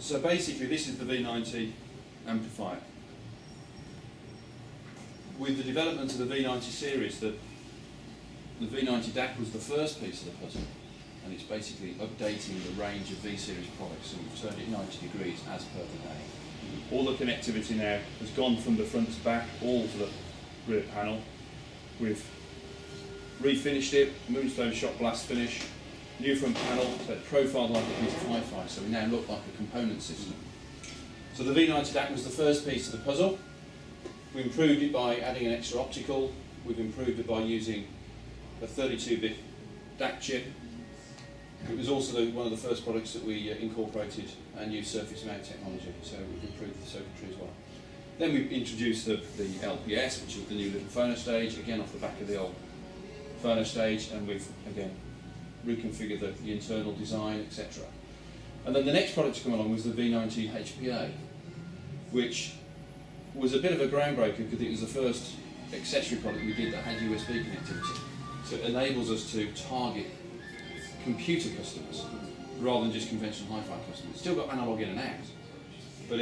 So basically this is the V-90 amplifier. With the development of the V-90 series, the V-90DAC was the first piece of the puzzle, and it's basically updating the range of V-series products, and we've turned it 90 degrees as per today. All the connectivity now has gone from the front to back, all to the rear panel. We've refinished it, Moonstone shot blast finish, new front panel, so it's profiled like a piece of hi-fi, so we now look like a component system. So the V-90DAC was the first piece of the puzzle. We improved it by adding an extra optical. We've improved it by using a 32-bit DAC chip. It was also one of the first products that we incorporated a new surface mount technology, so we've improved the circuitry as well. Then we introduced the LPS, which is the new little phono stage, again off the back of the old phono stage, and we've again reconfigured the internal design, etc. And then the next product to come along was the V-90 HPA, which was a bit of a groundbreaker because it was the first accessory product we did that had USB connectivity. So it enables us to target computer customers rather than just conventional hi-fi customers. Still got analog in and out, but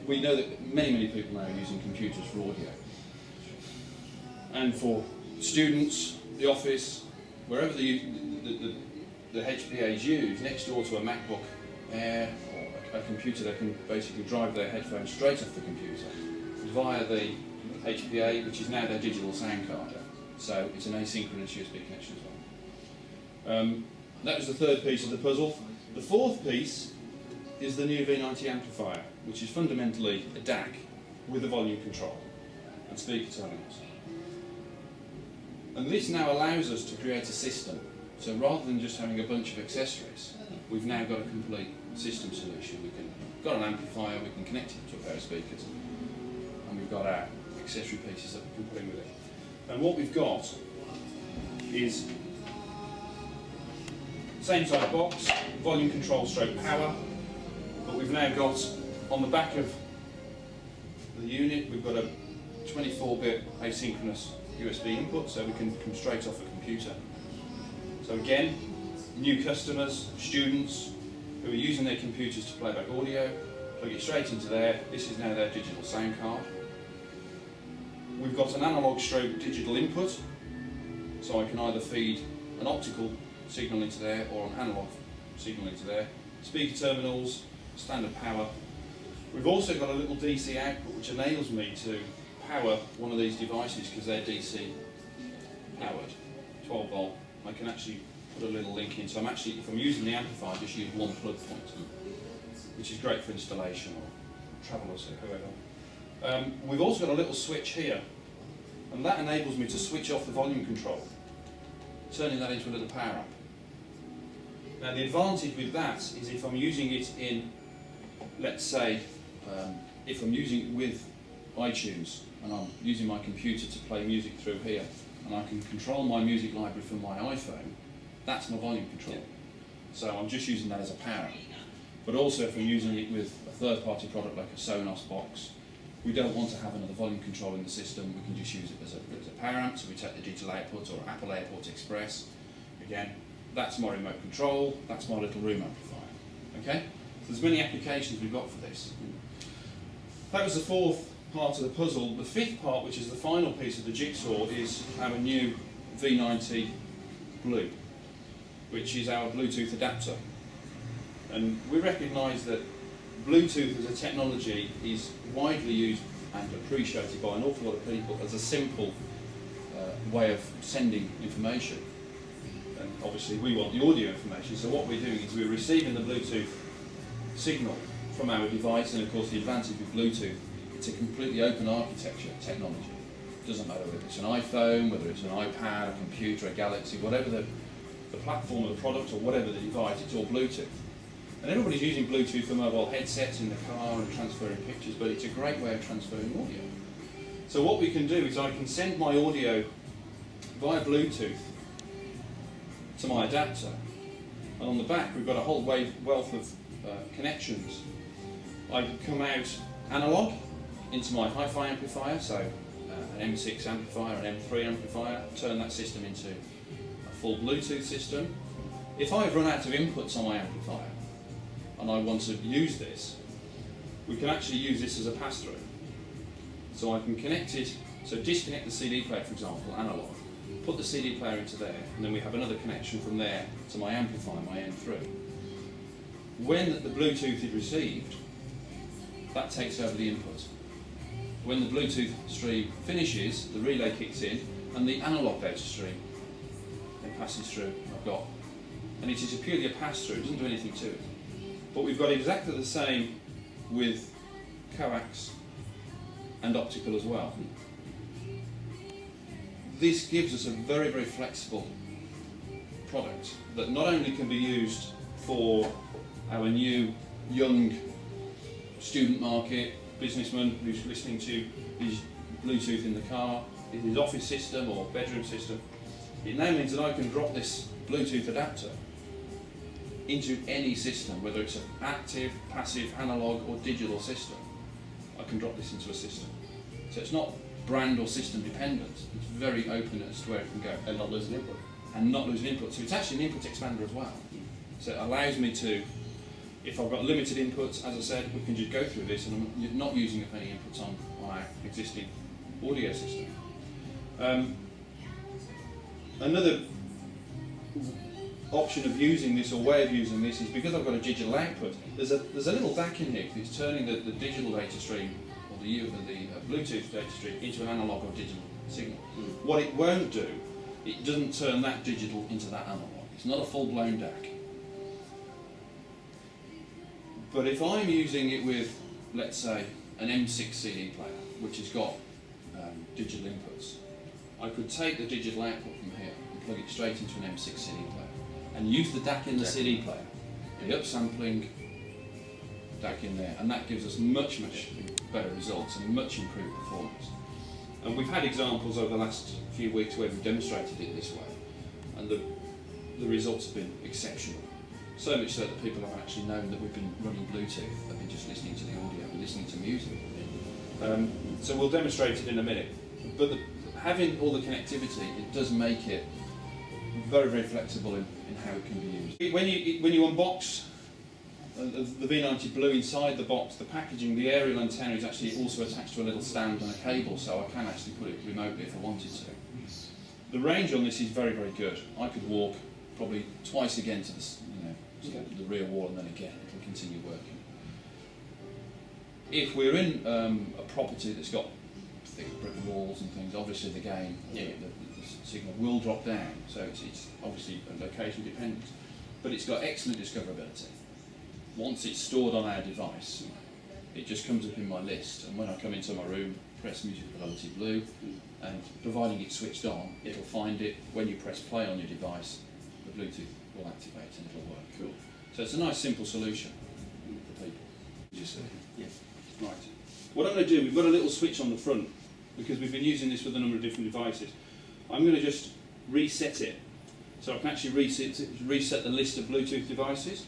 we know that many people now are using computers for audio. And for students, the office, wherever the HPA is used, next door to a MacBook Air or a computer, they can basically drive their headphones straight off the computer via the HPA, which is now their digital sound card. So it's an asynchronous USB connection as well. That was the third piece of the puzzle. The fourth piece is the new V-90 amplifier, which is fundamentally a DAC with a volume control and speaker terminals. And this now allows us to create a system. So rather than just having a bunch of accessories, we've now got a complete system solution. We've got an amplifier, we can connect it to a pair of speakers, and we've got our accessory pieces that we can put in with it. And what we've got is same type box, volume control stroke power, but we've now got on the back of the unit, we've got a 24-bit asynchronous USB input, so we can come straight off a computer. So again, new customers, students who are using their computers to play back audio, plug it straight into there. This is now their digital sound card. We've got an analog stroke digital input, so I can either feed an optical signal into there or an analog signal into there. Speaker terminals, standard power. We've also got a little DC output which enables me to power one of these devices because they're DC powered, 12 volt. I can actually put a little link in, so I'm actually, if I'm using the amplifier, just use one plug point, which is great for installation or travellers or whoever. We've also got a little switch here, and that enables me to switch off the volume control, turning that into a little power amp. Now the advantage with that is if I'm using it in, let's say, if I'm using it with iTunes and I'm using my computer to play music through here, and I can control my music library from my iPhone, that's my volume control. So I'm just using that as a power amp. But also if I'm using it with a third-party product like a Sonos box, we don't want to have another volume control in the system, we can just use it as a power amp, so we take the digital output or Apple Airport Express. Again, that's my remote control, that's my little room amplifier. Okay? So there's many applications we've got for this. That was the fourth part of the puzzle. The fifth part, which is the final piece of the jigsaw, is our new V-90 Blue, which is our Bluetooth adapter. And we recognise that Bluetooth as a technology is widely used and appreciated by an awful lot of people as a simple way of sending information. And obviously we want the audio information, so what we're doing is we're receiving the Bluetooth signal from our device, and of course the advantage with Bluetooth, it's a completely open architecture technology. It doesn't matter whether it's an iPhone, whether it's an iPad, a computer, a Galaxy, whatever the platform of the product or whatever the device, it's all Bluetooth. And everybody's using Bluetooth for mobile headsets in the car and transferring pictures, but it's a great way of transferring audio. So what we can do is I can send my audio via Bluetooth to my adapter, and on the back we've got a whole wealth of connections. I can come out analog into my hi-fi amplifier, so an M6 amplifier, an M3 amplifier, turn that system into a full Bluetooth system. If I've run out of inputs on my amplifier, and I want to use this, we can actually use this as a pass-through. So I can connect it, so disconnect the CD player, for example, analog, put the CD player into there, and then we have another connection from there to my amplifier, my M3. When the Bluetooth is received, that takes over the input. When the Bluetooth stream finishes, the relay kicks in, and the analog data stream then passes through. And it is purely a pass-through, it doesn't do anything to it. But we've got exactly the same with coax and optical as well. This gives us a very, very flexible product that not only can be used for our new young student market, businessman who's listening to his Bluetooth in the car, in his office system or bedroom system. It now means that I can drop this Bluetooth adapter into any system, whether it's an active, passive, analog or digital system. I can drop this into a system. So it's not brand or system dependent, it's very open as to where it can go. And not losing input. And not losing input. So it's actually an input expander as well. So it allows me to, if I've got limited inputs, as I said, we can just go through this and I'm not using up any inputs on our existing audio system. Another option of using this, or way of using this, is because I've got a digital output, there's a little DAC in here because it's turning the digital data stream, or the Bluetooth data stream, into an analog or digital signal. What it won't do, it doesn't turn that digital into that analog. It's not a full-blown DAC. But if I'm using it with, let's say, an M6 CD player, which has got digital inputs, I could take the digital output from here and plug it straight into an M6 CD player and use the DAC in the CD player, the upsampling DAC in there, and that gives us much, much better results and much improved performance. And we've had examples over the last few weeks where we've demonstrated it this way, and the results have been exceptional. So much so that people have actually known that we've been running Bluetooth, they've been just listening to the audio and listening to music. So we'll demonstrate it in a minute. But having all the connectivity, it does make it very, very flexible in how it can be used. When you unbox the V90 Blue, inside the box, the packaging, the aerial antenna is actually also attached to a little stand and a cable, so I can actually put it remotely if I wanted to. The range on this is very, very good. I could walk probably twice again to the rear wall, and then again it will continue working. If we're in a property that's got thick brick walls and things, obviously the gain, the signal will drop down, so it's obviously location dependent, but it's got excellent discoverability. Once it's stored on our device, it just comes up in my list, and when I come into my room, press Musical Fidelity Blue, and providing it's switched on, it'll find it. When you press play on your device, the Bluetooth will activate and it'll work. Cool. So it's a nice simple solution for people. Did you say? Yes. Right. What I'm going to do, we've got a little switch on the front because we've been using this with a number of different devices. I'm going to just reset it, so I can actually reset the list of Bluetooth devices.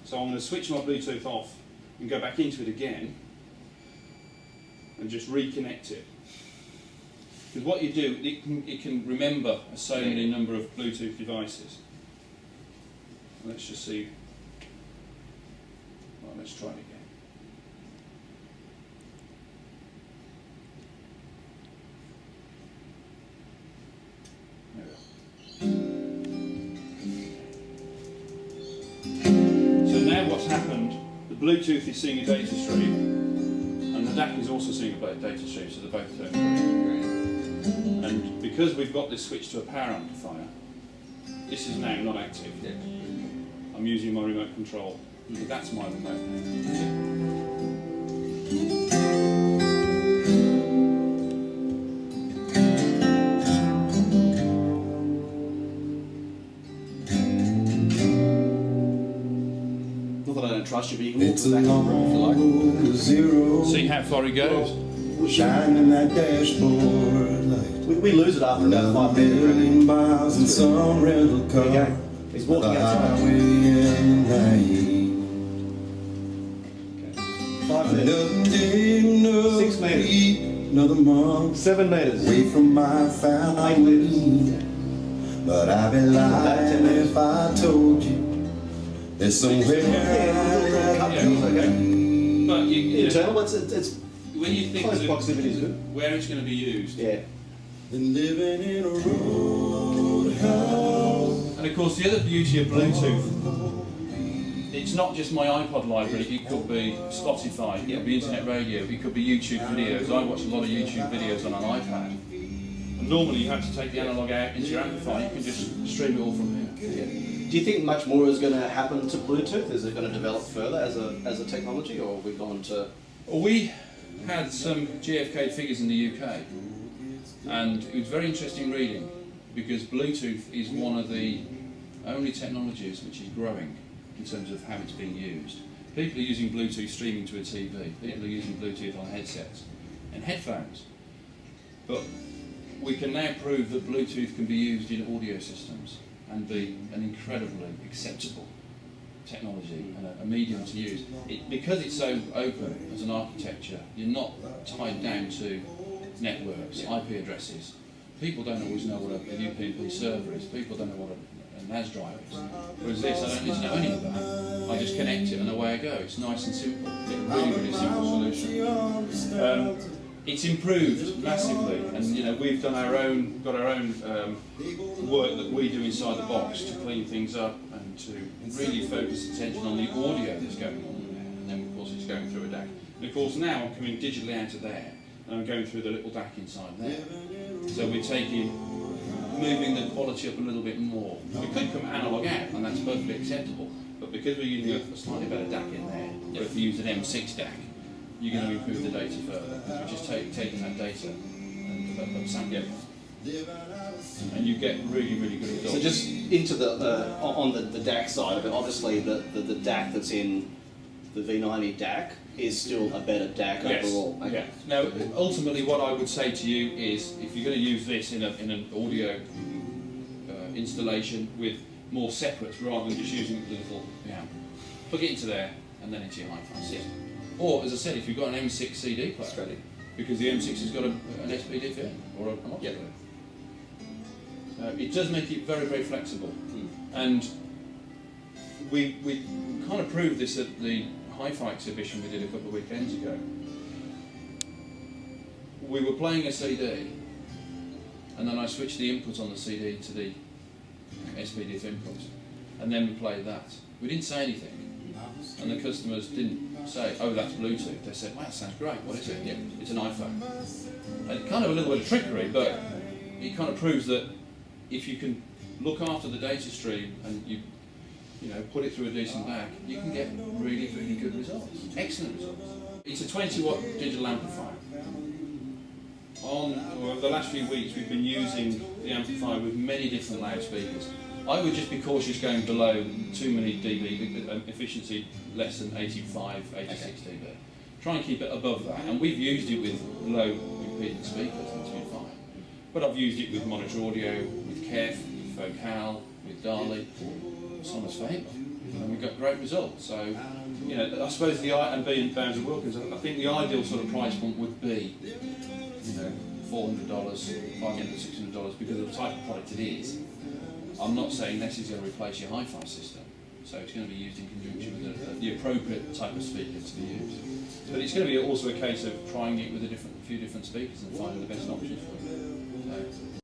So I'm going to switch my Bluetooth off and go back into it again and just reconnect it. Because what you do, it can remember so many number of Bluetooth devices. Let's just see. Well, let's try it again. What's happened, the Bluetooth is seeing a data stream and the DAC is also seeing a data stream, so they're both turning green. And because we've got this switch to a power amplifier, this is now not active. I'm using my remote control. So that's my remote now. Trust you, but you can walk the back of the room if you like. Zero, see how far he goes. shining that dashboard light. We lose it after about 5 minutes. million miles in some rental car. There you go. He's walking outside. Highway in the night. 5 minutes. Another day, another 6 meters. week, another month 7 meters. away from my family. But I'd be lying if I told you There's somewhere But you know, Internal, it's when you think close of proximity is good. where it's going to be used, Yeah. than living in a roadhouse. and of course the other beauty of Bluetooth, it's not just my iPod library, it could be Spotify, it could be internet radio, it could be YouTube videos. I watch a lot of YouTube videos on an iPad. And normally you have to take the analog out into your amplifier, you can just stream it all from here. Yeah. Do you think much more is going to happen to Bluetooth? Is it going to develop further as a technology, or have we gone to? Well, we had some GfK figures in the UK, and it was very interesting reading, because Bluetooth is one of the only technologies which is growing in terms of how it's being used. People are using Bluetooth streaming to a TV, people are using Bluetooth on headsets and headphones, but we can now prove that Bluetooth can be used in audio systems and be an incredibly acceptable technology and a medium to use. Because it's so open as an architecture, you're not tied down to networks, IP addresses. People don't always know what a UPnP server is, people don't know what a NAS drive is. Whereas this, I don't need to know any of that. I just connect it and away I go. It's nice and simple. It's a really, really simple solution. It's improved massively, and you know we've done our own, work that we do inside the box to clean things up and to really focus attention on the audio that's going on there. And then of course it's going through a DAC. And of course now I'm coming digitally out of there, and I'm going through the little DAC inside there. So we're moving the quality up a little bit more. We could come analog out, and that's perfectly acceptable. But because we're using a slightly better DAC in there, or if you use an M6 DAC, you're going to improve the data further. We're just taking that data and sampling it, and you get really, really good results. So just into the on the DAC side of it, obviously the DAC that's in the V90 DAC is still a better DAC overall. Okay. Yeah. Now, ultimately, what I would say to you is, if you're going to use this in an audio installation with more separates rather than just using the little amp, plug it into there and then into your hi-fi system. Or, as I said, if you've got an M6 CD player, because the M6 has got an SPD fit or an oscillator. It does make it very, very flexible. And we kind of proved this at the hi-fi exhibition we did a couple of weekends ago. We were playing a CD, and then I switched the input on the CD to the SPDIF input, and then we played that. We didn't say anything, and the customers didn't say, "Oh, that's Bluetooth." They said, "Wow, that sounds great. What is it?" "Yeah, it's an iPhone." And kind of a little bit of trickery, but it kind of proves that if you can look after the data stream and you put it through a decent DAC, you can get really, really good results. Excellent results. It's a 20-watt digital amplifier. Over the last few weeks, we've been using the amplifier with many different loudspeakers. I would just be cautious going below too many dB, efficiency less than 85, 86 dB. Try and keep it above that, and we've used it with low impedance speakers, and it's been fine. But I've used it with monitor audio, with KEF, with Focal, with DALI, Sonos Faber, and we've got great results. So, I suppose and being Bowers and Wilkins, I think the ideal sort of price point would be, $400, $500, $600 because of the type of product it is. I'm not saying this is going to replace your hi-fi system, so it's going to be used in conjunction with the appropriate type of speaker to be used. But it's going to be also a case of trying it with a few different speakers and finding the best options for you. So,